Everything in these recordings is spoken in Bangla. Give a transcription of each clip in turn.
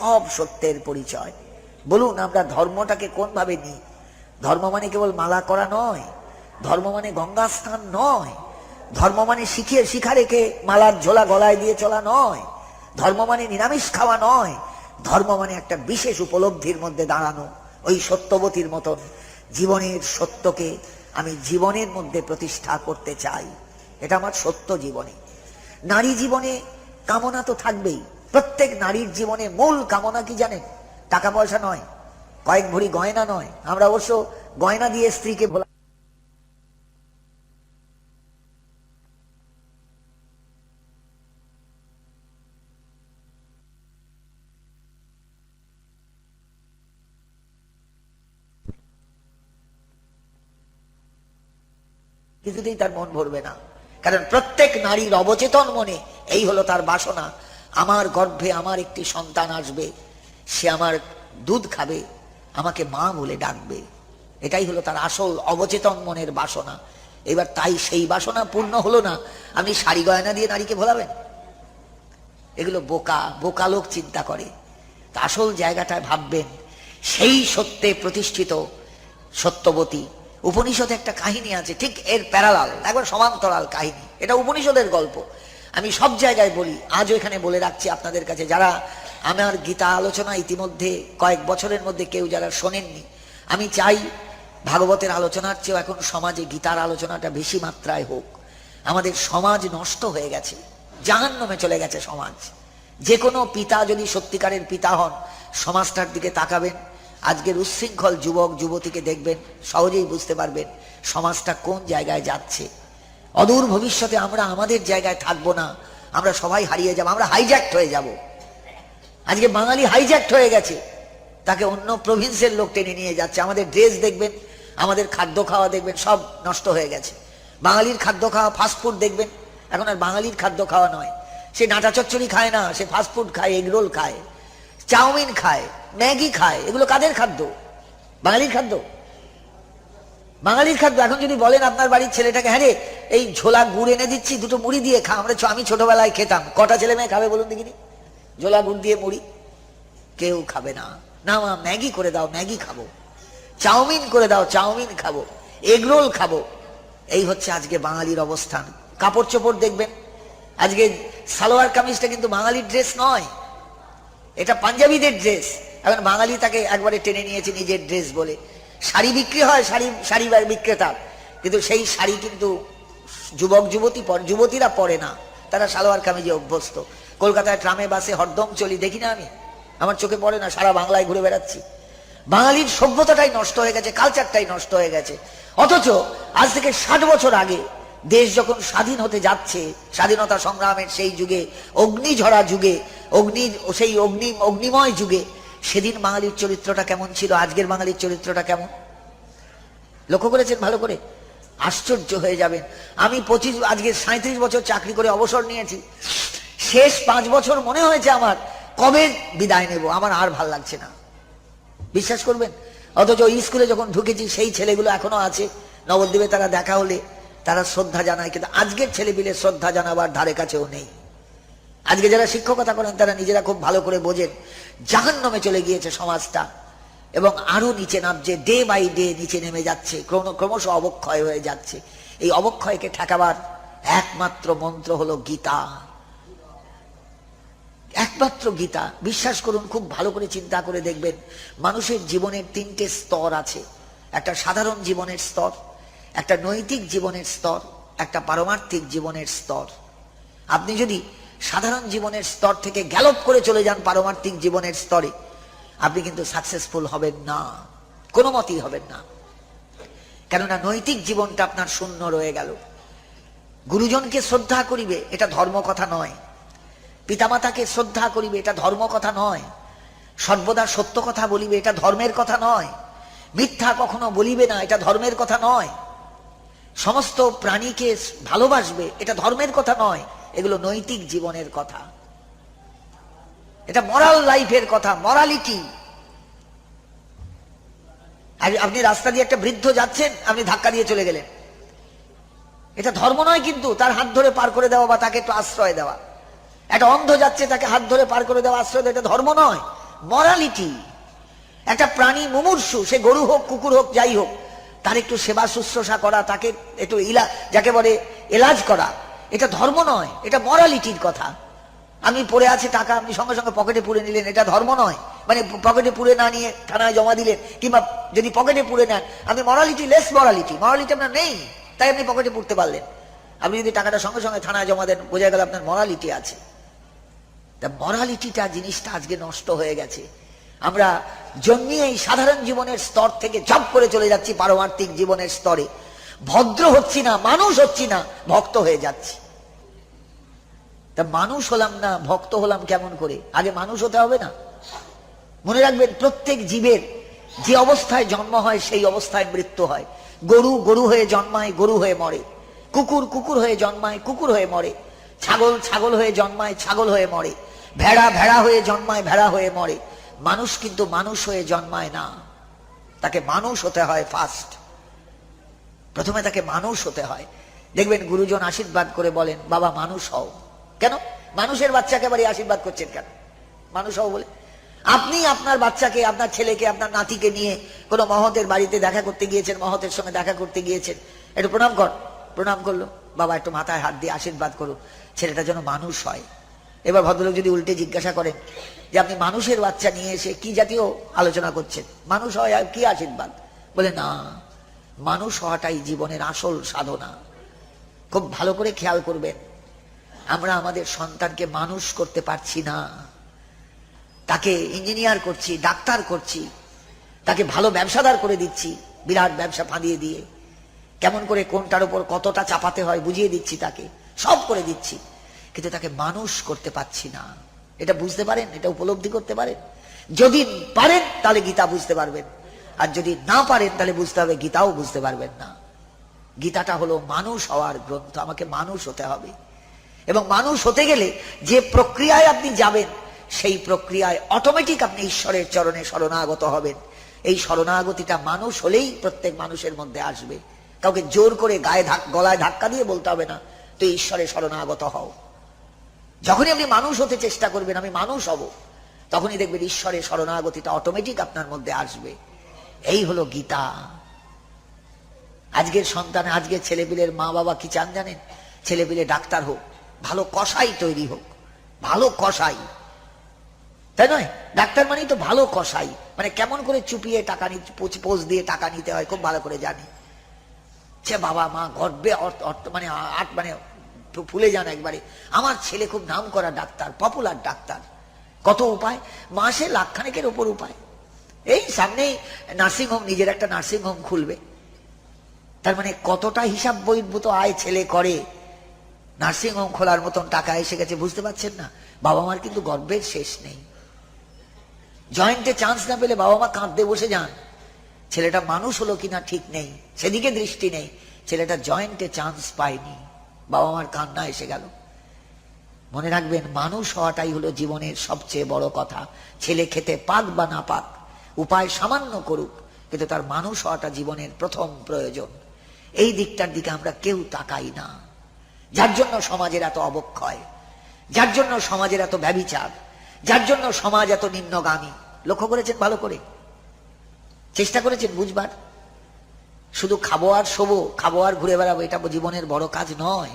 সব সত্যের পরিচয়। বলুন আমরা ধর্মটাকে কোন ভাবে নিই? ধর্ম মানে কেবল মালা করা নয়, ধর্ম মানে গঙ্গা স্নান নয়, ধর্ম মানে শিখা রেখে মালার ঝোলা গলায় দিয়ে চলা নয়, ধর্ম মানে নিরামিষ খাওয়া নয়, ধর্ম মানে একটা বিশেষ উপলব্ধির মধ্যে দাঁড়ানো। ওই সত্যবতীর মতন জীবনের সত্যকে আমি জীবনের মধ্যে প্রতিষ্ঠা করতে চাই, এটা আমার সত্য জীবনে। নারী জীবনে কামনা তো থাকবেই। প্রত্যেক নারীর জীবনে মূল কামনা কি জানেন? টাকা পয়সা নয়, কয়েক ভরি গয়না নয়। আমরা অবশ্য গয়না দিয়ে স্ত্রীকে ভোলা, কিছুতেই তার মন ভরবে না। কারণ প্রত্যেক নারীর অবচেতন মনে এই হলো তার বাসনা, আমার গর্ভে আমার একটি সন্তান আসবে, সে আমার দুধ খাবে, আমাকে মা বলে ডাকবে। এটাই হলো তার আসল অবচেতন মনের বাসনা। এবার তাই সেই বাসনা পূর্ণ হলো না, আপনি শাড়ি গয়না দিয়ে নারীকে ভোলাবেন? এগুলো বোকা লোক চিন্তা করে। তা আসল জায়গাটায় ভাববেন, সেই সত্যে প্রতিষ্ঠিত সত্যবতী। উপনিষদে একটা কাহিনী আছে, ঠিক এর প্যারালাল, একবার সমান্তরাল কাহিনী। এটা উপনিষদের গল্প, আমি সব জায়গায় বলি, আজও এখানে বলে রাখছি আপনাদের কাছে। যারা আমার গীতা আলোচনা ইতিমধ্যে কয়েক বছরের মধ্যে কেউ যারা শোনেননি, আমি চাই ভাগবতের আলোচনার চেয়েও এখন সমাজে গীতার আলোচনাটা বেশি মাত্রায় হোক। আমাদের সমাজ নষ্ট হয়ে গেছে, জাহান্নামে চলে গেছে সমাজ। যে কোনো পিতা যদি সত্যিকারের পিতা হন, সমাজটার দিকে তাকাবেন, আজকের উচ্ছৃঙ্খল যুবক যুবতীকে দেখবেন, সহজেই বুঝতে পারবেন সমাজটা কোন জায়গায় যাচ্ছে। অদূর ভবিষ্যতে আমরা আমাদের জায়গায় থাকবো না, আমরা সবাই হারিয়ে যাব, আমরা হাইজ্যাক্ট হয়ে যাব। আজকে বাঙালি হাইজ্যাক্ট হয়ে গেছে, তাকে অন্য প্রভিন্সের লোক টেনে নিয়ে যাচ্ছে। আমাদের ড্রেস দেখবেন, আমাদের খাদ্য খাওয়া দেখবেন, সব নষ্ট হয়ে গেছে। বাঙালির খাদ্য খাওয়া, ফাস্টফুড দেখবেন, এখন আর বাঙালির খাদ্য খাওয়া নয়। সে ডাঁটা চচ্চড়ি খায় না, সে ফাস্টফুড খায়, এগরোল খায়, চাউমিন খায়, ম্যাগি খায়। এগুলো কাদের খাদ্য? বাঙালির খাদ্য। বাঙালির খাদ্য। এখন যদি বলেন আপনার বাড়ির ছেলেটাকে, হ্যাঁ রে এই ঝোলা গুড় এনে দিচ্ছি, দুটো মুড়ি দিয়ে খা, আমি ছোটবেলায় খেতাম, কটা ছেলে মেয়ে খাবে বলুন দেখিনি? ঝোলা গুড় দিয়ে মুড়ি কেউ খাবে না। না মা ম্যাগি করে দাও, ম্যাগি খাবো, চাউমিন করে দাও, চাউমিন খাবো, এগরোল খাবো। এই হচ্ছে আজকে বাঙালির অবস্থান। কাপড় চোপড় দেখবেন, আজকে সালোয়ার কামিজটা কিন্তু বাঙালির ড্রেস নয়, এটা পাঞ্জাবিদের ড্রেস। এখন বাঙালি তাকে একবারে টেনে নিয়েছে নিজের ড্রেস বলে। শাড়ি বিক্রি হয়, শাড়ি বিক্রেতা, কিন্তু সেই শাড়ি কিন্তু যুবতীরা পরে না, তারা সালোয়ার কামিজে অভ্যস্ত। কলকাতায় ট্রামে বাসে হরদম চলি, দেখি না আমি, আমার চোখে পড়ে না, সারা বাংলায় ঘুরে বেড়াচ্ছি। বাঙালির সভ্যতাটাই নষ্ট হয়ে গেছে, কালচারটাই নষ্ট হয়ে গেছে। অথচ আজ থেকে 60 বছর আগে দেশ যখন স্বাধীন হতে যাচ্ছে, স্বাধীনতা সংগ্রামের সেই যুগে, অগ্নিঝরা যুগে, সেই অগ্নিময় যুগে, সেদিন বাঙালির চরিত্রটা কেমন ছিল, আজকের বাঙালির চরিত্রটা কেমন লক্ষ্য করেছেন ভালো করে? আশ্চর্য হয়ে যাবেন। আমি আজকে 37 বছর চাকরি করে অবসর নিয়েছি। শেষ 5 বছর মনে হয়েছে আমার কবে বিদায় নেব, আমার আর ভাল লাগছে না, বিশ্বাস করবেন। অথচ স্কুলে যখন ঢুকেছি সেই ছেলেগুলো এখনো আছে, নবদ্বীপে তারা দেখা হলে তারা শ্রদ্ধা জানায়, কিন্তু আজকের ছেলেপিলে শ্রদ্ধা জানাবার ধারে কাছেও নেই। আজকে যারা শিক্ষকতা করেন তারা নিজেরা খুব ভালো করে বোঝেন জাহান্নামে চলে গিয়েছে সমাজটা, এবং আরো নিচে নামছে, ডে বাই ডে নিচে নেমে যাচ্ছে, ক্রমশ অবক্ষয় হয়ে যাচ্ছে। এই অবক্ষয়কে ঠেকাবার একমাত্র মন্ত্র হলো গীতা, একমাত্র গীতা। বিশ্বাস করুন, খুব ভালো করে চিন্তা করে দেখবেন, মানুষের জীবনের 3টে স্তর আছে। একটা সাধারণ জীবনের স্তর, একটা নৈতিক জীবনের স্তর, একটা পারমার্থিক জীবনের স্তর। আপনি যদি সাধারণ জীবনের স্তর থেকে গ্যালপ করে চলে যান পারমার্থিক জীবনের স্তরে, আপনি কিন্তু সাকসেসফুল হবেন না, কোনো মতেই হবেন না। কেননা নৈতিক জীবনটা আপনার শূন্য রয়ে গেল। গুরুজনকে শ্রদ্ধা করিবে, এটা ধর্ম কথা নয়। পিতামাতাকে শ্রদ্ধা করিবে, এটা ধর্ম কথা নয়। সর্বদা সত্য কথা বলিবে, এটা ধর্মের কথা নয়। মিথ্যা কখনো বলিবে না, এটা ধর্মের কথা নয়। সমস্ত প্রাণীকে ভালোবাসবে, এটা ধর্মের কথা নয়। এগুলো নৈতিক জীবনের কথা, এটা মরাল লাইফের কথা, মরালিটি। আপনি রাস্তা দিয়ে একটা বৃদ্ধ যাচ্ছেন, আপনি ধাক্কা দিয়ে চলে গেলেন, এটা ধর্ম নয়। কিন্তু তার হাত ধরে পার করে দেওয়া বা তাকে একটু আশ্রয় দেওয়া। একটা অন্ধ যাচ্ছে, তাকে হাত ধরে পার করে দেওয়া, আশ্রয় দেওয়া, এটা ধর্ম নয়। মরালিটি। একটা প্রাণী মুমূর্ষু, সে গরু হোক কুকুর হোক যাই হোক, তার একটু সেবা শুশ্রূষা করা, তাকে একটু যাকে বলে এলাজ করা, এটা ধর্ম নয়, এটা মরালিটির কথা। আমি পড়ে আছে টাকা, আপনি সঙ্গে সঙ্গে পকেটে পুরে নিলেন, এটা ধর্ম নয়। মানে পকেটে পুরে না নিয়ে থানায় জমা দিলেন, কিংবা যদি পকেটে পুরে নেন, আপনি মরালিটি লেস, মরালিটি আপনার নেই, তাই আপনি পকেটে পুরতে পারলেন। আপনি যদি টাকাটা সঙ্গে সঙ্গে থানায় জমা দেন, বোঝা গেল আপনার মরালিটি আছে। তা মরালিটিটা জিনিসটা আজকে নষ্ট হয়ে গেছে। আমরা জন্মিয়ে এই সাধারণ জীবনের স্তর থেকে ঝপ করে চলে যাচ্ছি পারমার্থিক জীবনের স্তরে, ভদ্র হচ্ছি না, মানুষ হচ্ছি না, ভক্ত হয়ে যাচ্ছি। তা মানুষ হলাম না, ভক্ত হলাম কেমন করে? আগে মানুষ হতে হবে না? মনে রাখবেন, প্রত্যেক জীবের যে অবস্থায় জন্ম হয় সেই অবস্থায় মৃত্যু হয়। গরু গরু হয়ে জন্মায়, গরু হয়ে মরে। কুকুর কুকুর হয়ে জন্মায়, কুকুর হয়ে মরে। ছাগল ছাগল হয়ে জন্মায়, ছাগল হয়ে মরে। ভেড়া ভেড়া হয়ে জন্মায়, ভেড়া হয়ে মরে। মানুষ কিন্তু মানুষ হয়ে জন্মায় না, তাকে মানুষ হতে হয়। ফার্স্ট প্রথমে তাকে মানুষ হতে হয়। দেখবেন গুরুজন আশীর্বাদ করে বলেন, বাবা মানুষ হও। কেন? মানুষের বাচ্চাকে এবারে আশীর্বাদ করছেন কেন? মানুষ হও বলে। আপনি আপনার বাচ্চাকে, আপনার ছেলেকে, আপনার নাতিকে নিয়ে কোনো মহতের বাড়িতে দেখা করতে গিয়েছেন, মহতের সঙ্গে দেখা করতে গিয়েছেন, একটু প্রণাম কর। প্রণাম করলো, বাবা একটু মাথায় হাত দিয়ে আশীর্বাদ করো, ছেলেটা যেন মানুষ হয়। এবার ভদ্রলোক যদি উল্টে জিজ্ঞাসা করেন যে আপনি মানুষের বাচ্চা নিয়ে এসে কি জাতীয় আলোচনা করছেন, মানুষ হয় আর কি আশীর্বাদ? বলে না, মানুষ হওয়াটাই জীবনের আসল সাধনা। খুব ভালো করে খেয়াল করবেন, আমরা আমাদের সন্তানকে মানুষ করতে পারছি না। তাকে ইঞ্জিনিয়ার করছি, ডাক্তার করছি, তাকে ভালো ব্যবসাদার করে দিচ্ছি, বিরাট ব্যবসা ফাঁদিয়ে দিয়ে কেমন করে কোনটার উপর কতটা চাপাতে হয় বুঝিয়ে দিচ্ছি, তাকে সব করে দিচ্ছি, কিন্তু তাকে মানুষ করতে পারছি না। এটা বুঝতে পারেন? এটা উপলব্ধি করতে পারেন? যদি পারেন তাহলে গীতা বুঝতে পারবেন, আর যদি না পারেন তাহলে বুঝতে হবে গীতাও বুঝতে পারবেন না। গীতাটা হলো মানুষ হওয়ার গ্রন্থ। আমাকে মানুষ হতে হবে, এবং মানুষ হতে গেলে যে প্রক্রিয়ায় আপনি যাবেন সেই প্রক্রিয়ায় অটোমেটিক আপনি ঈশ্বরের চরণে শরণাগত হবেন। এই শরণাগতিটা মানুষ হলেই প্রত্যেক মানুষের মধ্যে আসবে। কাউকে জোর করে গলায় ধাক্কা দিয়ে বলতে হবে না তো ঈশ্বরের শরণাগত হও। যখনই আপনি মানুষ হতে চেষ্টা করবেন, আমি মানুষ হব, তখনই দেখবেন ঈশ্বরের শরণাগতিটা অটোমেটিক আপনার মধ্যে আসবে। এই হলো গীতা। আজকের সন্তান, আজকের ছেলেপিলের মা বাবা কি চান জানেন? ছেলেপিলে ডাক্তার হোক, ভালো কসাই তৈরি হোক, ভালো কসাই, তাই নয়? ডাক্তার মানেই তো ভালো কসাই, মানে কেমন করে চুপিয়ে টাকা নিতে, পোজ দিয়ে টাকা নিতে হয় খুব ভালো করে জানি। সে বাবা মা গর্বে মানে মানে ফুলে যান একবারে, আমার ছেলে খুব নাম করা ডাক্তার, পপুলার ডাক্তার। কত উপায়, মাসে লাখখানেকের ওপর উপায়। এই সামনেই নার্সিংহোম, নিজের একটা নার্সিংহোম খুলবে, তার মানে কতটা হিসাব বহির্ভূত আয় ছেলে করে। নার্সিংহোম খোলার মতন টাকা এসে গেছে, বুঝতে পারছেন না? বাবা মার কিন্তু গর্বের শেষ নেই। জয়েন্টে চান্স না পেলে বাবা মা কাঁদতে বসে যান, ছেলেটা মানুষ হলো কিনা ঠিক নেই, সেদিকে দৃষ্টি নেই। ছেলেটা জয়েন্টে চান্স পায়নি, বাবা মার কান্না এসে গেল। মনে রাখবেন, মানুষ হওয়াটাই হলো জীবনের সবচেয়ে বড় কথা। ছেলে খেতে পাক বা না পাক, উপায় সামান্য করুক, কিন্তু তার মানুষ হওয়াটা জীবনের প্রথম প্রয়োজন। এই দিকটার দিকে আমরা কেউ তাকাই না, যার জন্য সমাজের এত অবক্ষয়, যার জন্য সমাজের এত ব্যভিচার, যার জন্য সমাজ এত নিম্নগামী। লক্ষ্য করেছেন ভালো করে? চেষ্টা করেছেন বুঝবার? শুধু খাবো আর শোবো, খাবো আর ঘুরে বেড়াবো, এটা জীবনের বড় কাজ নয়।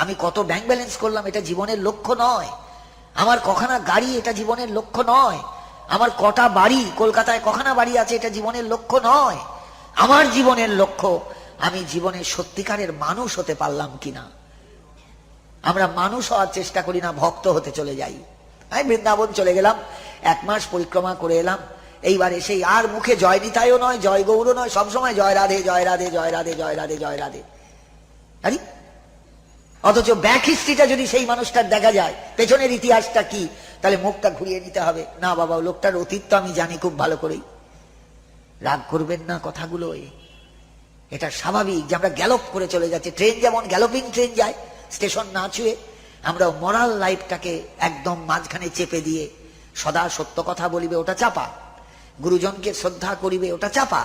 আমি কত ব্যাংক ব্যালেন্স করলাম, এটা জীবনের লক্ষ্য নয়। আমার কখানা গাড়ি, এটা জীবনের লক্ষ্য নয়। আমার কটা বাড়ি, কলকাতায় কখানা বাড়ি আছে, এটা জীবনের লক্ষ্য নয়। আমার জীবনের লক্ষ্য আমি জীবনে সত্যিকারের মানুষ হতে পারলাম কিনা। আমরা মানুষ হওয়ার চেষ্টা করি না, ভক্ত হতে চলে যাই। আমি বৃন্দাবন চলে গেলাম, 1 মাস পরিক্রমা করে এলাম, এইবার এসেই আর মুখে জয় নিতাইও নয়, জয় গৌর নয়, সবসময় জয় রাধে জয় রাধে জয় রাধে জয় রাধে জয় রাধে। আরে অথচ ব্যাক হিস্ট্রিটা যদি সেই মানুষটার দেখা যায়, পেছনের ইতিহাসটা কি, তাহলে মুখটা ঘুরিয়ে নিতে হবে। না বাবা, লোকটার অতীত তো আমি জানি খুব ভালো করেই। রাগ করবেন না কথাগুলো, এটা স্বাভাবিক যে আমরা গ্যালপ করে চলে যাচ্ছি। ট্রেন যেমন গ্যালোপিং ট্রেন যায়, স্টেশন না ছুঁয়ে, আমরা মরাল লাইফটাকে একদম মাঝখানে চেপে দিয়ে সদা সত্য কথা বলিবে, ওটা চাপা। গুরুজনকে শ্রদ্ধা করিবে, ওটা চাপা।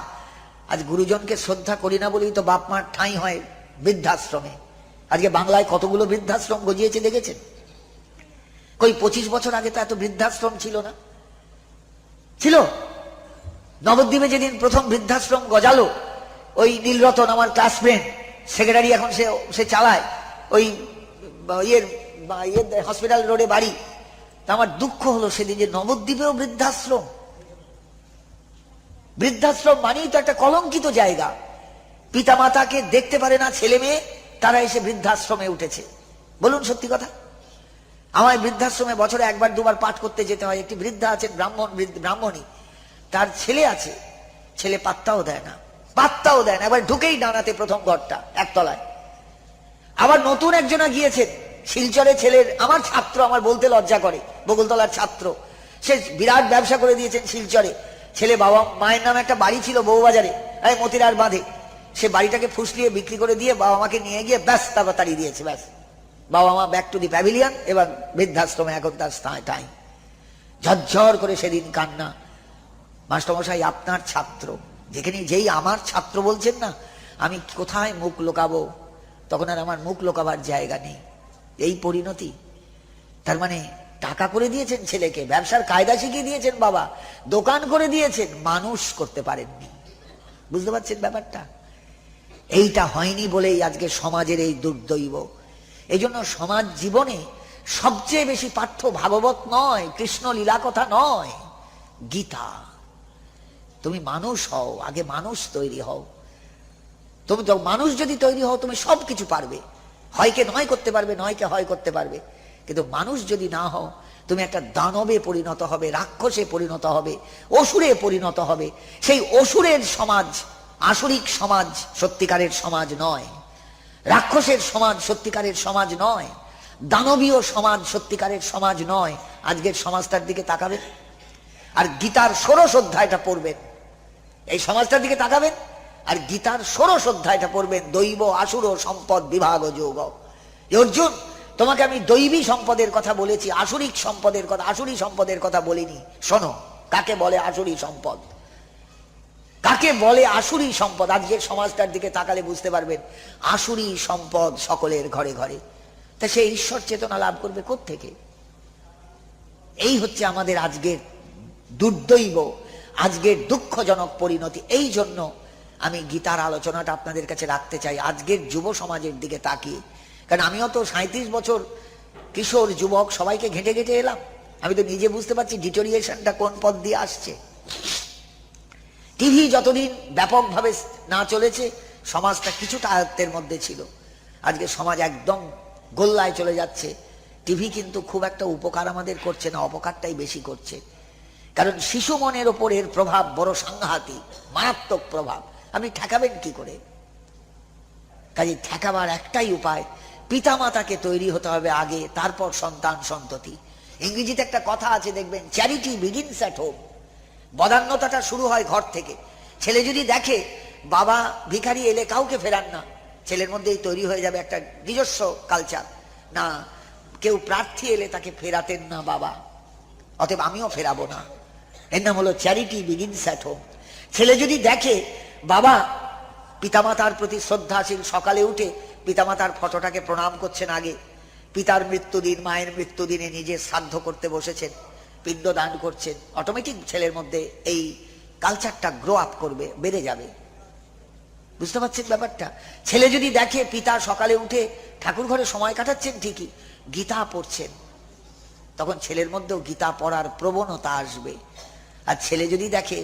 আজ গুরুজনকে শ্রদ্ধা করি না বলেই তো বাপ মার ঠাঁই হয় বৃদ্ধাশ্রমে। আজকে বাংলায় কতগুলো বৃদ্ধাশ্রম গজিয়েছে দেখেছেন? কই 25 বছর আগে তো এত বৃদ্ধাশ্রম ছিল না। ছিল। নবদ্বীপে যেদিন প্রথম বৃদ্ধাশ্রম গজালো, ওই নীলরতন আমার ক্লাস ফ্রেন্ড, সেক্রেটারি এখন সে চালায় ওই হসপিটাল রোডে বাড়ি। তা আমার দুঃখ হলো সেদিন যে নবদ্বীপেও বৃদ্ধাশ্রম। বৃদ্ধাশ্রম মানেই তো একটা কলঙ্কিত জায়গা। পিতা মাতাকে দেখতে পারে না ছেলে মেয়ে, তারা এসে বৃদ্ধাশ্রমে উঠেছে। বলুন সত্যি কথা। আমার বৃদ্ধাশ্রমে বছরে একবার দুবার পাঠ করতে যেতে হয়। একটি বৃদ্ধা আছেন, ব্রাহ্মণী, তার ছেলে আছে, ছেলে পাত্তাও দেয় না। একবার ঢুকেই ডানাতে প্রথম ঘরটা একতলায়। আবার নতুন একজনা গিয়েছেন শিলচরে, ছেলের, আমার ছাত্র, আমার বলতে লজ্জা করে, বকুলতলার ছাত্র, সে বিরাট ব্যবসা করে দিয়েছেন শিলচরে। ছেলে, বাবা মায়ের নামে একটা বাড়ি ছিল বউবাজারে, মতিরার বাঁধে, সে বাড়িটাকে ফুসলিয়ে বিক্রি করে দিয়ে বাবা মাকে নিয়ে গিয়ে ব্যাস তারপর তাড়িয়ে দিয়েছে। ব্যাস, বাবা মা ব্যাক টু দি প্যাভিলিয়ন, এবার বৃদ্ধাশ্রমে এখন তার টাইম। ঝরঝর করে সেদিন কান্না। মাস্টারমশাই আপনার ছাত্র, যেই আমার ছাত্র বলছেন না, আমি কোথায় মুখ লোকাবো? তখন আর আমার মুখ লোকাবার জায়গা নেই। এই পরিণতি। তার মানে টাকা করে দিয়েছেন ছেলেকে, ব্যবসার কায়দা শিখিয়ে দিয়েছেন, বাবা দোকান করে দিয়েছেন, মানুষ করতে পারেননি। বুঝতে পারছেন ব্যাপারটা? এইটা হয়নি বলেই আজকে সমাজের এই দুর্দৈব। এই জন্য সমাজ জীবনে সবচেয়ে বেশি পাঠ্য ভাগবত নয়, কৃষ্ণ লীলা কথা নয়, গীতা। তুমি মানুষ হও, আগে মানুষ তৈরি হও। তুমি তো মানুষ যদি তৈরি হও, তুমি সবকিছু পারবে। হয়কে নয় করতে পারবে, নয়কে হয় করতে পারবে। কিন্তু মানুষ যদি না হও, তুমি একটা দানবে পরিণত হবে, রাক্ষসে পরিণত হবে, অসুরে পরিণত হবে। সেই অসুরের সমাজ, আসরিক সমাজ সত্যিকারের সমাজ নয়, রাক্ষসের সমাজ সত্যিকারের সমাজ নয়, দানবীয় সমাজ সত্যিকারের সমাজ নয়। আজকের সমাজটার দিকে তাকাবেন আর গীতার ষোড়শ অধ্যায়টা পড়বেন। এই সমাজটার দিকে তাকাবেন আর গীতার ষোড়শ অধ্যায়টা পড়বেন। দৈব আসুর সম্পদ বিভাগ যোগ। অর্জুন, তোমাকে আমি দৈবী সম্পদের কথা বলেছি, আসুরিক সম্পদের কথা, আসুরি সম্পদের কথা বলিনি। শোনো, কাকে বলে আসুরি সম্পদ, কাকে বলে আসুরি সম্পদ। আজকের সমাজটার দিকে তাকালে বুঝতে পারবেন আসুরি সম্পদ সকলের ঘরে ঘরে। তা সে ঈশ্বর চেতনা লাভ করবে কোত্থেকে? এই হচ্ছে আমাদের আজকের দুর্দৈব, আজকের দুঃখজনক পরিণতি। এই জন্য আমি গীতার আলোচনাটা আপনাদের কাছে রাখতে চাই আজকের যুব সমাজের দিকে তাকিয়ে। কারণ আমিও তো 37 বছর কিশোর যুবক, সবাইকে ঘেঁটে ঘেঁটে এলাম। আমি তো নিজে বুঝতে পারছি ডিটোরিয়েশনটা কোন পথ দিয়ে আসছে। টিভি যতদিন ব্যাপকভাবে না চলেছে, সমাজটা কিছুটা আয়ত্তের মধ্যে ছিল। আজকে সমাজ একদম গোল্লায় চলে যাচ্ছে। টিভি কিন্তু খুব একটা উপকার আমাদের করছে না, অপকারটাই বেশি করছে। কারণ শিশু মনের ওপর এর প্রভাব বড় সাংঘাতিক, মারাত্মক প্রভাব। আপনি ঠেকাবেন কি করে? কাজে ঠেকাবার একটাই উপায়, পিতামাতাকে তৈরি হতে হবে আগে, তারপর সন্তান সন্ততি। ইংরেজিতে একটা কথা আছে দেখবেন, চ্যারিটি বিগিনস অ্যাট হোম। বদান্যতাটা শুরু হয় ঘর থেকে। ছেলে যদি দেখে বাবা ভিখারি এলে কাউকে ফেরান না, ছেলের মধ্যেই তৈরি হয়ে যাবে একটা নিজস্ব কালচার। না, কেউ প্রার্থী এলে তাকে ফেরাতেন না বাবা, অতএব আমিও ফেরাবো না। এর নাম হলো চ্যারিটি বিগিনস অ্যাট হোম। ছেলে যদি দেখে বাবা পিতামাতার প্রতি শ্রদ্ধাশীল, সকালে উঠে পিতামাতার ফটোটাকে প্রণাম করছেন আগে, পিতার মৃত্যুদিন, মায়ের মৃত্যুদিনে নিজে শ্রাদ্ধ করতে বসেছেন, পিণ্ড দান করছেন, অটোমেটিক ছেলের মধ্যে এই কালচারটা গ্রো আপ করবে, বেড়ে যাবে। বুঝতে পারছেন ব্যাপারটা? ছেলে যদি দেখে পিতা সকালে উঠে ঠাকুর ঘরে সময় কাটাচ্ছেন ঠিকই, গীতা পড়ছেন, তখন ছেলের মধ্যেও গীতা পড়ার প্রবণতা আসবে। আর ছেলে যদি দেখে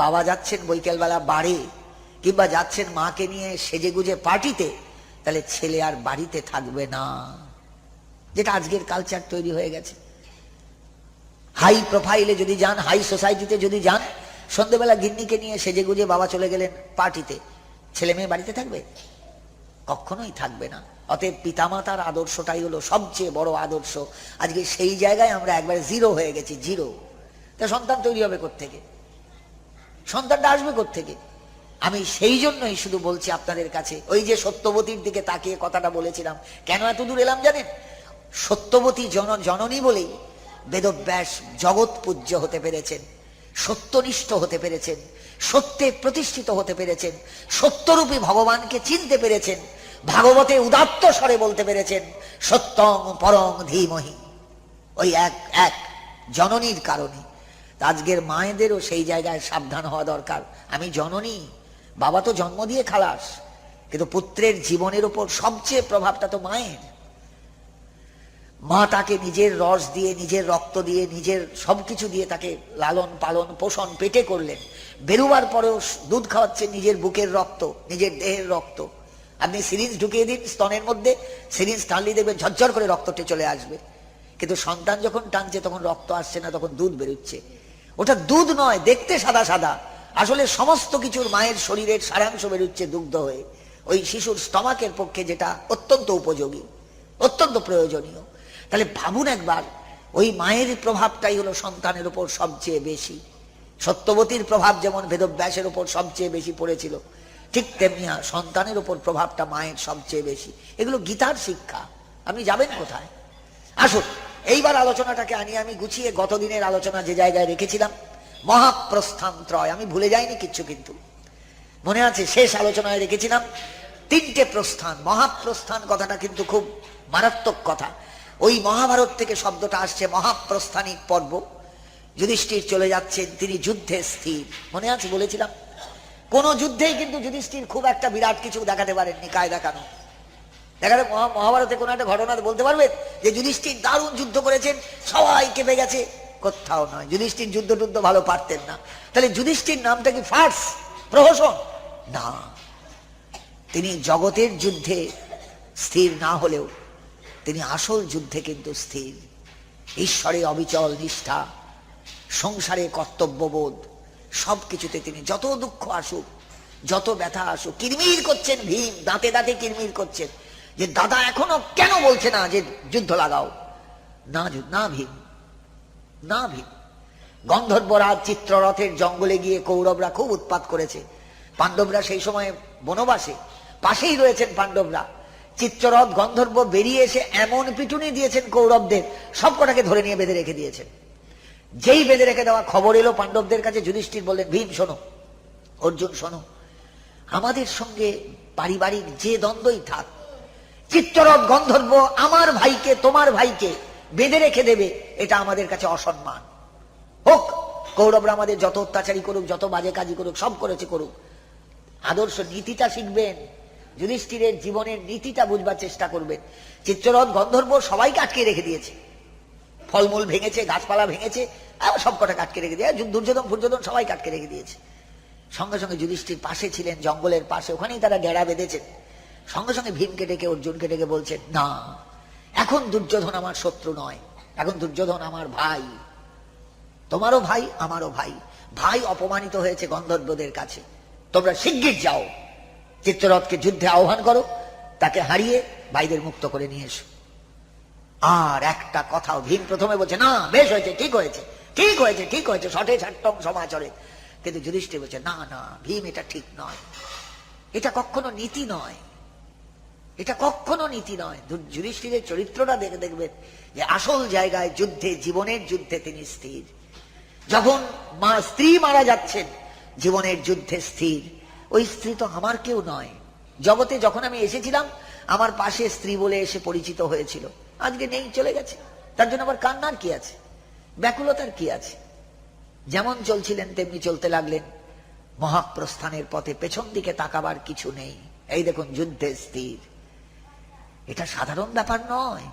বাবা যাচ্ছেন বৈকালবেলা বাড়ি, কিংবা যাচ্ছেন মাকে নিয়ে সেজে গুজে পার্টিতে, তাহলে ছেলে আর বাড়িতে থাকবে না, যেটা আজকের কালচার তৈরি হয়ে গেছে। হাই প্রোফাইলে যদি যান, হাই সোসাইটিতে যদি যান, সন্ধ্যেবেলা গিন্নিকে নিয়ে সেজে গুজে বাবা চলে গেলেন পার্টিতে, ছেলে মেয়ে বাড়িতে থাকবে? কখনোই থাকবে না। অতএব পিতামাতার আদর্শটাই হলো সবচেয়ে বড় আদর্শ। আজকে সেই জায়গায় আমরা একবারে জিরো হয়ে গেছি, জিরো। তা সন্তান তৈরি হবে কোত্থেকে? সন্তানটা আসবে কোত্থেকে? আমি সেই জন্যই শুধু বলছি আপনাদের কাছে, ওই যে সত্যবতীর দিকে তাকিয়ে কথাটা বলেছিলাম। কেন এত দূর এলাম জানেন? সত্যবতী জননী বলেই বেদব্যাস জগৎ পূজ্য হতে পেরেছেন, সত্যনিষ্ঠ হতে পেরেছেন, সত্যে প্রতিষ্ঠিত হতে পেরেছেন, সত্যরূপী ভগবানকে চিনতে পেরেছেন, ভাগবতে উদাত্ত স্বরে বলতে পেরেছেন সত্যং পরং ধীমহি। ওই এক জননীর কারণে। আজকের মায়েদেরও সেই জায়গায় সাবধান হওয়া দরকার। আমি জননী, বাবা তো জন্ম দিয়ে খালাস, কিন্তু পুত্রের জীবনের উপর সবচেয়ে প্রভাবটা তো মায়ের। মা তাকে নিজের রস দিয়ে, নিজের রক্ত দিয়ে, নিজের সবকিছু দিয়ে তাকে লালন পালন পোষণ পেটে করলেন। বেরোবার পরেও দুধ খাওয়াচ্ছে নিজের বুকের রক্ত, নিজের দেহের রক্ত। আপনি সিরিঞ্জ ঢুকিয়ে দিন স্তনের মধ্যে, সিরিঞ্জ টানলে দেখবেন ঝরঝর করে রক্তটা চলে আসবে। কিন্তু সন্তান যখন টানছে তখন রক্ত আসছে না, তখন দুধ বেরোচ্ছে। ওটা দুধ নয়, দেখতে সাদা সাদা, আসলে সমস্ত কিছুর মায়ের শরীরের সারাংশ বেরোচ্ছে দুগ্ধ হয়ে। ওই শিশুর স্তমাকের পক্ষে যেটা অত্যন্ত উপযোগী, অত্যন্ত প্রয়োজনীয়। তাহলে ভাবুন একবার, ওই মায়ের প্রভাবটাই হলো সন্তানের উপর সবচেয়ে বেশি। সত্যবতীর প্রভাব যেমন বেদব্যাসের উপর সবচেয়ে বেশি পড়েছিল, ঠিক তেমনি সন্তানের উপর প্রভাবটা মায়ের সবচেয়ে বেশি। এগুলো গীতার শিক্ষা। আপনি যাবেন কোথায়? আসুন এইবার আলোচনাটাকে আনি আমি গুছিয়ে। গতদিনের আলোচনা যে জায়গায় রেখেছিলাম, মহাপ্রস্থান ত্রয়, আমি ভুলে যাইনি কিচ্ছু, কিন্তু মনে আছে শেষ আলোচনায় রেখেছিলাম তিনটে প্রস্থান। মহাপ্রস্থান কথাটা কিন্তু খুব মারাত্মক কথা। ওই মহাভারত থেকে শব্দটা আসছে, মহাপ্রস্থানিক পর্ব। যুধিষ্ঠির চলে যাচ্ছেন, তিনি যুদ্ধে স্থির। মনে আছে বলেছিলাম, কোন যুদ্ধেই কিন্তু যুধিষ্ঠির খুব একটা বিরাট কিছু দেখাতে পারেননি, কায় দেখানো। দেখাতে মহাভারতে কোন একটা ঘটনা বলতে পারবেন যে যুধিষ্ঠির দারুণ যুদ্ধ করেছেন, সবাই কেঁপে গেছে? কোথাও নয়। যুধিষ্ঠির যুদ্ধ টুদ্ধ ভালো পারতেন না। তাহলে যুধিষ্ঠির নামটা কি ফার্স, প্রহসন? না, তিনি জগতের যুদ্ধে স্থির না হলেও তিনি আসল যুদ্ধে কিন্তু স্থির। ঈশ্বরে অবিচল নিষ্ঠা, সংসারে কর্তব্যবোধ, সবকিছুতে তিনি যত দুঃখ আসুক, যত ব্যথা আসুক, কিরমির করছেন ভীম, দাঁতে দাঁতে কিরমির করছেন যে দাদা এখনো কেন বলছে না যে যুদ্ধ লাগাও? না ভীম, না ভীম। গন্ধর্বরাজ চিত্ররথের জঙ্গলে গিয়ে কৌরবরা খুব উৎপাত করেছে। পাণ্ডবরা সেই সময় বনবাসে, পাশেই রয়েছেন পাণ্ডবরা। চিত্ররথ গন্ধর্ব বেরিয়ে এসে এমন পিটুনি দিয়েছেন কৌরবদের, সবকটাকে ধরে নিয়ে বেঁধে রেখে দিয়েছেন। যেই বেঁধে রেখে দেওয়া খবর এলো পাণ্ডবদের কাছে, যুধিষ্ঠির বললেন, ভীম শোনো, অর্জুন শোনো, আমাদের সঙ্গে পারিবারিক যে দ্বন্দ্বই থাক, চিত্ররথ গন্ধর্ব আমার ভাইকে, তোমার ভাইকে বেঁধে রেখে দেবে, এটা আমাদের কাছে অসম্মান। হোক, কৌরবরা আমাদের যত অত্যাচারী করুক, যত বাজে কাজই করুক, সব করেছে করুক, আদর্শ নীতিটা শিখবেন, যুধিষ্ঠিরের জীবনের নীতিটা বুঝবার চেষ্টা করবেন। চিত্ররথ গন্ধর্ব সবাইকে আটকে রেখে দিয়েছে, ফলমূল ভেঙেছে, গাছপালা ভেঙেছে, সব কটা আটকে রেখে দিয়ে, দুর্যোধন ফুর্যোধন সবাইকে আটকে রেখে দিয়েছে। সঙ্গে সঙ্গে যুধিষ্ঠির পাশে ছিলেন, জঙ্গলের পাশে, ওখানেই তারা ডেরা বেঁধেছেন। সঙ্গে সঙ্গে ভীমকে ডেকে, অর্জুনকে ডেকে বলছেন, না, এখন দুর্যোধন আমার শত্রু নয়, এখন দুর্যোধন আমার ভাই, তোমারও ভাই, আমারও ভাই। ভাই অপমানিত হয়েছে গন্ধর্বদের কাছে, তোমরা শিগগির যাও, চিত্ররথকে যুদ্ধে আহ্বান করো, তাকে হারিয়ে ভাইদের মুক্ত করে নিয়ে এসো। আর একটা কথাও ভীম প্রথমে বলছে, না, বেশ হয়েছে, ঠিক হয়েছে, ঠিক হয়েছে, ঠিক হয়েছে, শঠে ছাট্টম সমাচরে। কিন্তু যুধিষ্ঠির বলছে, না না ভীম, এটা ঠিক নয়, এটা কখনো নীতি নয়, এটা কখনো নীতি নয়। যুধিষ্ঠিরের চরিত্রটা দেখে দেখবেন যে আসল জায়গায় যুদ্ধে, জীবনের যুদ্ধে তিনি স্থির। যখন স্ত্রী মারা যাচ্ছেন, জীবনের যুদ্ধে স্থির। ওই স্ত্রী তো আমার কেউ নয়। জগতে যখন আমি এসেছিলাম, আমার পাশে স্ত্রী বলে এসে পরিচিত হয়েছিল, আজকে নেই, চলে গেছে। তার জন্য আবার কান্নার কি আছে, ব্যাকুলতার কি আছে? যেমন চলছিলেন তেমনি চলতে লাগলেন। মহাপ্রস্থানের পথে পেছন দিকে তাকাবার কিছু নেই। এই দেখুন, যুদ্ধে স্থির। এটা সাধারণ ব্যাপার নয়।